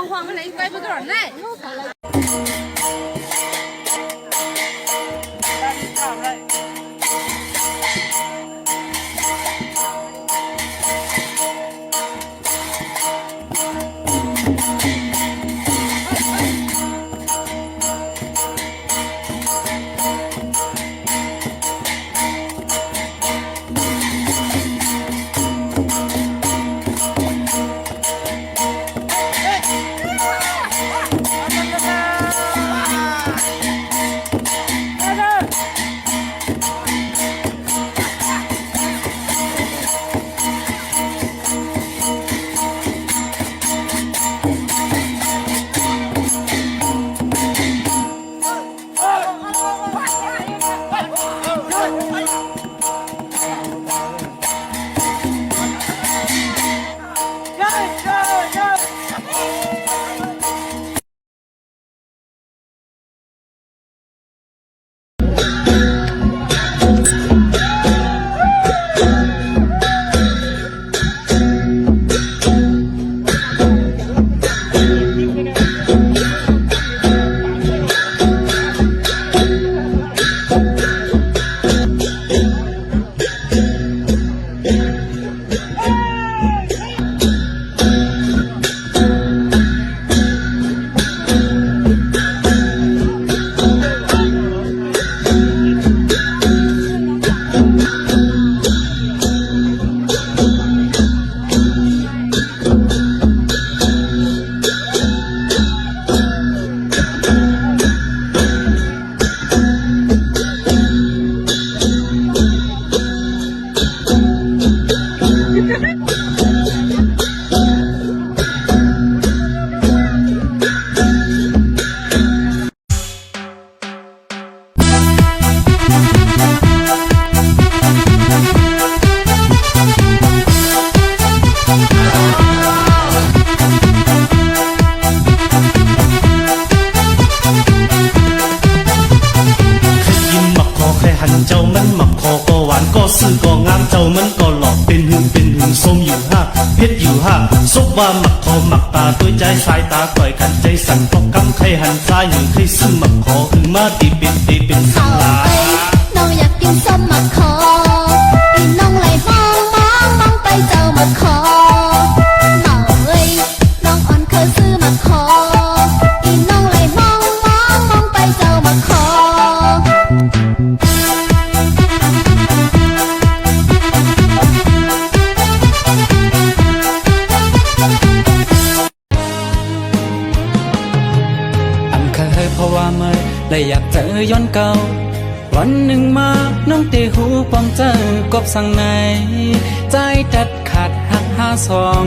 黄个来怪不多少奶。เจ้ามันหมักคอก็หวานก็ซื่อก็งามเจ้ามันก็หลอกเป็นหึงส้มอยู่ห้าเพชรอยู่ห้าซุกว่าหมักคอหมักตาด้วยใจสายตาต่อยกันใจสั่นเพราะกำไข่หันซ้ายหึงไข่ซึ่งหมักคอคือมาตีเป็นสังลาน้องอยากกินส้มหมักคออีน้องไหลมองไปเจ้าหมักคอน้องเอ้ยน้องอ่อนเคยซื้อหมักคออีน้องไหลมองไปเจ้าหมักคอเพราะว่าเมื่อและอยากเจอย้อนเก่าวันหนึ่งมาน้องตีหูปองเจอกบสั่งไหนใจจัดขาดหักหาสอง